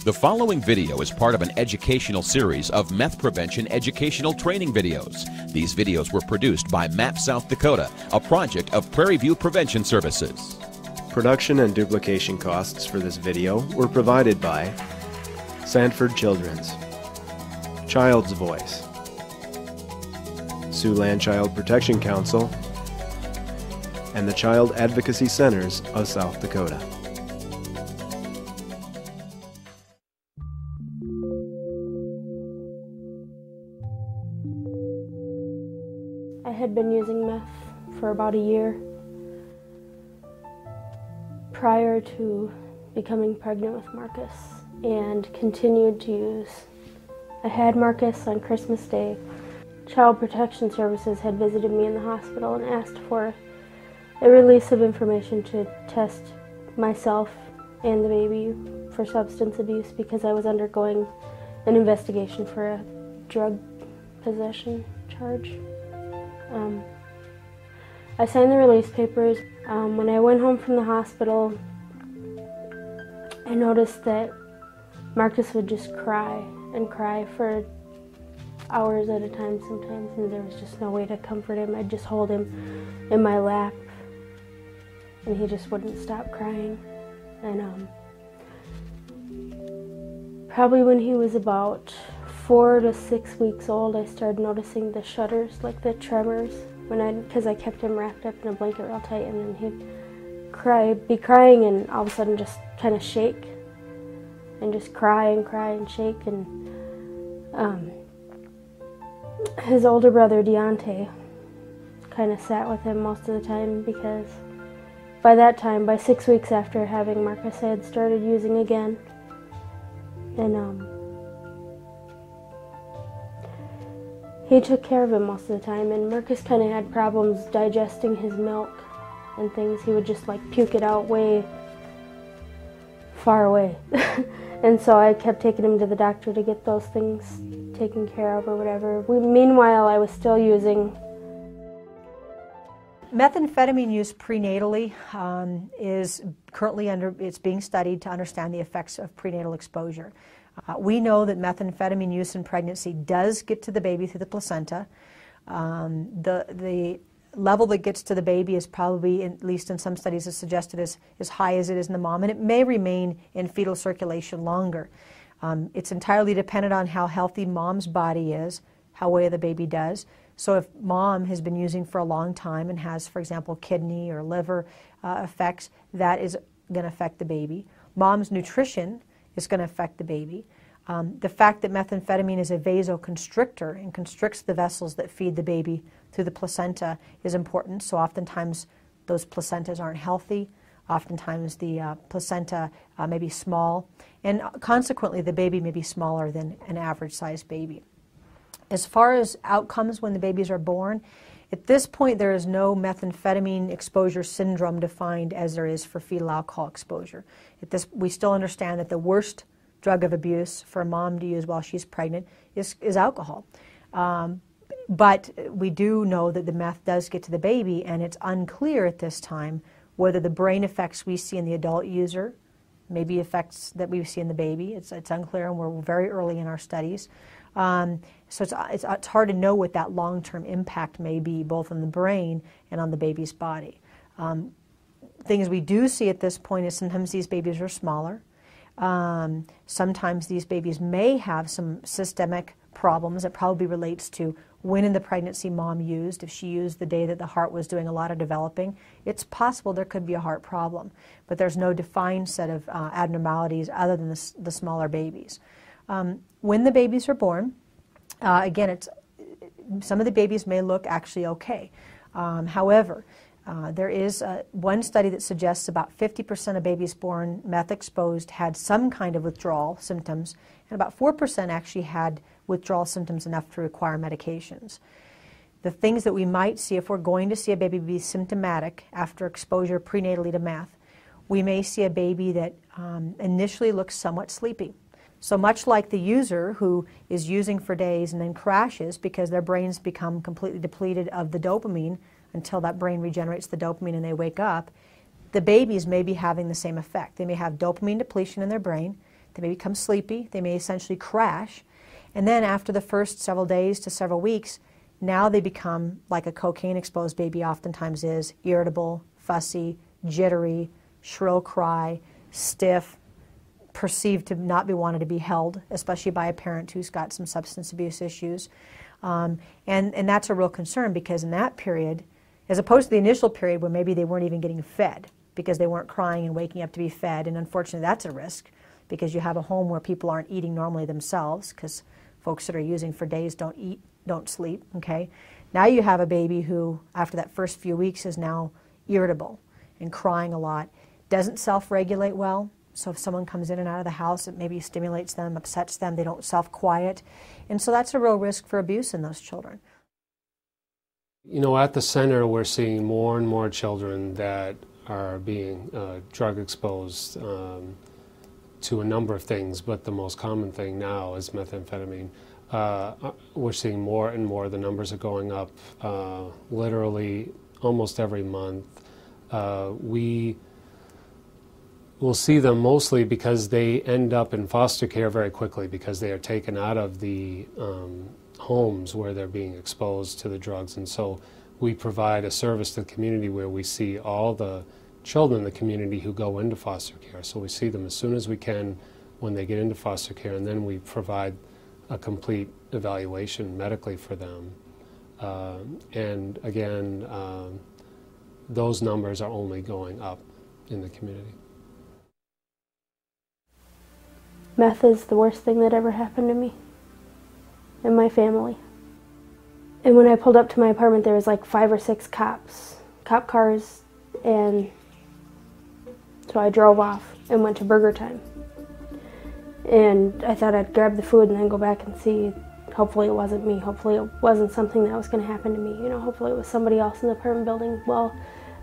The following video is part of an educational series of meth prevention educational training videos. These videos were produced by MAP South Dakota, a project of Prairie View Prevention Services. Production and duplication costs for this video were provided by Sanford Children's, Child's Voice, Siouxland Child Protection Council, and the Child Advocacy Centers of South Dakota. I had been using meth for about a year prior to becoming pregnant with Marcus and continued to use. I had Marcus on Christmas Day. Child Protection Services had visited me in the hospital and asked for a release of information to test myself and the baby for substance abuse because I was undergoing an investigation for a drug possession charge. I signed the release papers. When I went home from the hospital, I noticed that Marcus would just cry and cry for hours at a time sometimes, and there was just no way to comfort him. I'd just hold him in my lap, and he just wouldn't stop crying. And probably when he was about 4 to 6 weeks old, I started noticing the shudders, like the tremors, because I kept him wrapped up in a blanket real tight, and then he'd be crying and all of a sudden just kind of shake and just cry and shake. And his older brother Deontay kind of sat with him most of the time because by that time, by 6 weeks after having Marcus, I had started using again. And he took care of him most of the time, and Marcus kind of had problems digesting his milk and things. He would just like puke it out way far away. And so I kept taking him to the doctor to get those things taken care of or whatever. Meanwhile, I was still using. Methamphetamine use prenatally is currently it's being studied to understand the effects of prenatal exposure. We know that methamphetamine use in pregnancy does get to the baby through the placenta. The level that gets to the baby is probably, at least in some studies, is suggested as high as it is in the mom, and it may remain in fetal circulation longer. It's entirely dependent on how healthy mom's body is, how well the baby does. So if mom has been using for a long time and has, for example, kidney or liver effects, that is going to affect the baby. Mom's nutrition is going to affect the baby. The fact that methamphetamine is a vasoconstrictor and constricts the vessels that feed the baby through the placenta is important. So oftentimes those placentas aren't healthy. Oftentimes the placenta may be small, and consequently the baby may be smaller than an average-sized baby. As far as outcomes when the babies are born, at this point there is no methamphetamine exposure syndrome defined as there is for fetal alcohol exposure. We still understand that the worst drug of abuse for a mom to use while she's pregnant is alcohol. But we do know that the meth does get to the baby, and it's unclear at this time whether the brain effects we see in the adult user may be effects that we see in the baby. It's unclear, and we're very early in our studies. So it's hard to know what that long-term impact may be, both on the brain and on the baby's body. Things we do see at this point is sometimes these babies are smaller. Sometimes these babies may have some systemic problems that probably relates to when in the pregnancy mom used. If she used the day that the heart was doing a lot of developing, it's possible there could be a heart problem. But there's no defined set of abnormalities other than the smaller babies. When the babies are born, again, some of the babies may look actually okay. However, there is one study that suggests about 50% of babies born meth-exposed had some kind of withdrawal symptoms, and about 4% actually had withdrawal symptoms enough to require medications. The things that we might see if we're going to see a baby be symptomatic after exposure prenatally to meth, we may see a baby that initially looks somewhat sleepy. So much like the user who is using for days and then crashes because their brains become completely depleted of the dopamine until that brain regenerates the dopamine and they wake up, the babies may be having the same effect. They may have dopamine depletion in their brain. They may become sleepy. They may essentially crash. And then after the first several days to several weeks, now they become like a cocaine-exposed baby oftentimes is, irritable, fussy, jittery, shrill cry, stiff, perceived to not be wanted to be held, especially by a parent who's got some substance abuse issues. And that's a real concern, because in that period, as opposed to the initial period where maybe they weren't even getting fed because they weren't crying and waking up to be fed, and unfortunately that's a risk because you have a home where people aren't eating normally themselves, because folks that are using for days don't eat, don't sleep, okay? Now you have a baby who, after that first few weeks, is now irritable and crying a lot, doesn't self-regulate well. So if someone comes in and out of the house, it maybe stimulates them, upsets them, they don't self-quiet. And so that's a real risk for abuse in those children. You know, at the center we're seeing more and more children that are being drug exposed to a number of things, but the most common thing now is methamphetamine. We're seeing more and more. The numbers are going up literally almost every month. We will see them mostly because they end up in foster care very quickly, because they are taken out of the homes where they're being exposed to the drugs. And so we provide a service to the community where we see all the children in the community who go into foster care. So we see them as soon as we can when they get into foster care, and then we provide a complete evaluation medically for them. And again, those numbers are only going up in the community. Meth is the worst thing that ever happened to me and my family. And when I pulled up to my apartment, there was like 5 or 6 cop cars, and so I drove off and went to Burger Time. And I thought I'd grab the food and then go back and see. Hopefully it wasn't me. Hopefully it wasn't something that was going to happen to me. You know, hopefully it was somebody else in the apartment building. Well,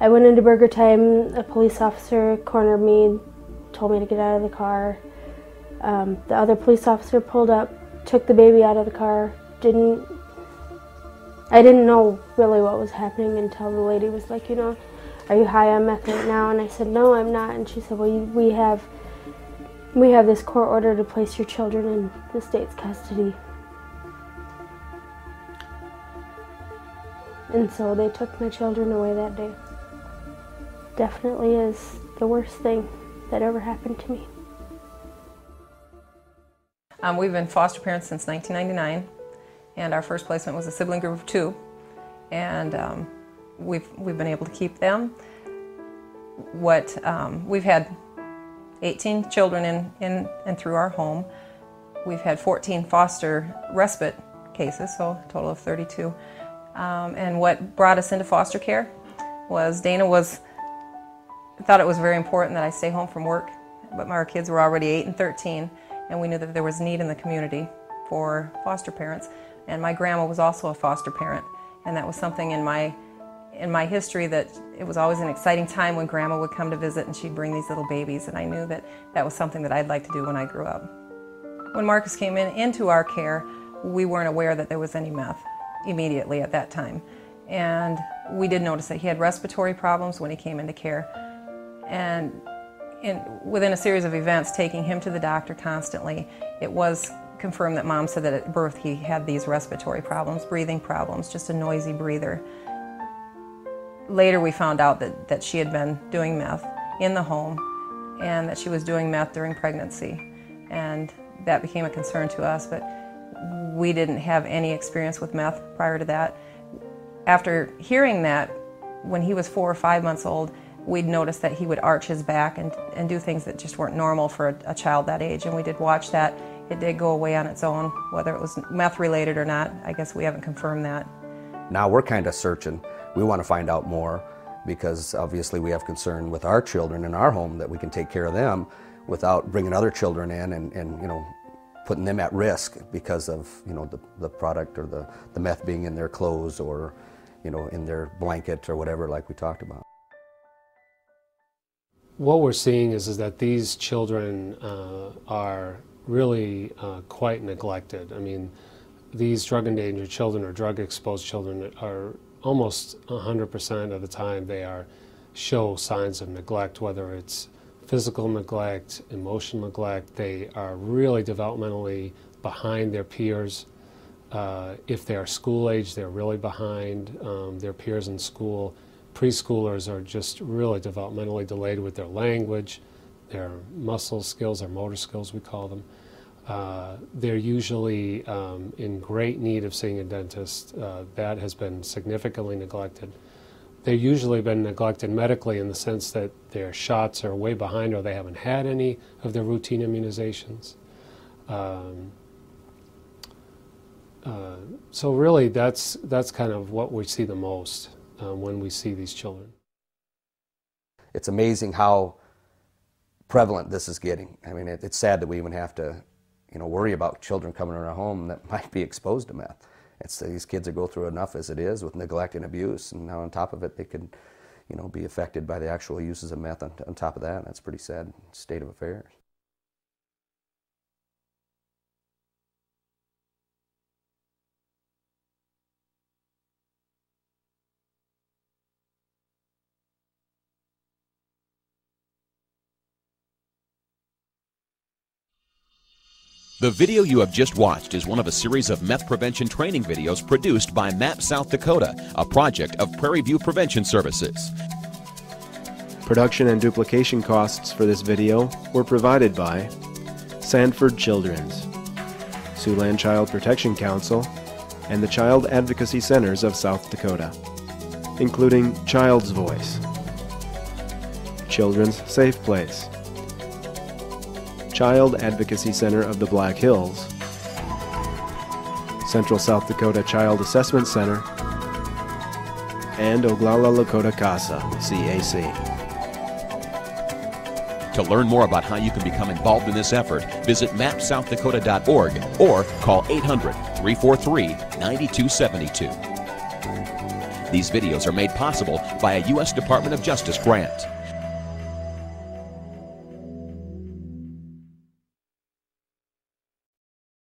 I went into Burger Time. A police officer cornered me, told me to get out of the car. The other police officer pulled up, took the baby out of the car. I didn't know really what was happening until the lady was like, you know, are you high on meth right now? And I said, no, I'm not. And she said, well, we have this court order to place your children in the state's custody. And so they took my children away that day. Definitely is the worst thing that ever happened to me. We've been foster parents since 1999, and our first placement was a sibling group of 2, and we've been able to keep them. We've had 18 children in and through our home. We've had 14 foster respite cases, so a total of 32. And what brought us into foster care was Dana thought it was very important that I stay home from work, but our kids were already 8 and 13, and we knew that there was need in the community for foster parents. And my grandma was also a foster parent, and that was something in my history that it was always an exciting time when grandma would come to visit and she'd bring these little babies, and I knew that that was something that I'd like to do when I grew up. When Marcus came into our care, we weren't aware that there was any meth immediately at that time. And we did notice that he had respiratory problems when he came into care. And within a series of events, taking him to the doctor constantly, it was confirmed that Mom said that at birth he had these respiratory problems, breathing problems, just a noisy breather. Later we found out that she had been doing meth in the home, and that she was doing meth during pregnancy. And that became a concern to us, but we didn't have any experience with meth prior to that. After hearing that, when he was 4 or 5 months old, we'd noticed that he would arch his back and do things that just weren't normal for a child that age, and we did watch that. It did go away on its own, whether it was meth related or not. I guess we haven't confirmed that. Now we're kind of searching. We want to find out more, because obviously we have concern with our children in our home, that we can take care of them without bringing other children in and you know, putting them at risk because of, you know, the product or the meth being in their clothes or, you know, in their blanket or whatever, like we talked about. What we're seeing is that these children are really quite neglected. I mean, these drug-endangered children or drug-exposed children are almost 100% of the time they show signs of neglect, whether it's physical neglect, emotional neglect. They are really developmentally behind their peers. If they're school age, they're really behind their peers in school. Preschoolers are just really developmentally delayed with their language, their muscle skills, or motor skills, we call them. They're usually in great need of seeing a dentist. That has been significantly neglected. They've usually been neglected medically in the sense that their shots are way behind or they haven't had any of their routine immunizations. So really that's kind of what we see the most when we see these children. It's amazing how prevalent this is getting. I mean, it's sad that we even have to, worry about children coming in our home that might be exposed to meth. These kids that go through enough as it is with neglect and abuse, and now on top of it they could, be affected by the actual uses of meth on top of that. That's a pretty sad state of affairs. The video you have just watched is one of a series of meth prevention training videos produced by MAP South Dakota, a project of Prairie View Prevention Services. Production and duplication costs for this video were provided by Sanford Children's, Siouxland Child Protection Council, and the Child Advocacy Centers of South Dakota, including Child's Voice, Children's Safe Place, Child Advocacy Center of the Black Hills, Central South Dakota Child Assessment Center, and Oglala Lakota CASA, CAC. To learn more about how you can become involved in this effort, visit mapsouthdakota.org or call 800-343-9272. These videos are made possible by a U.S. Department of Justice grant.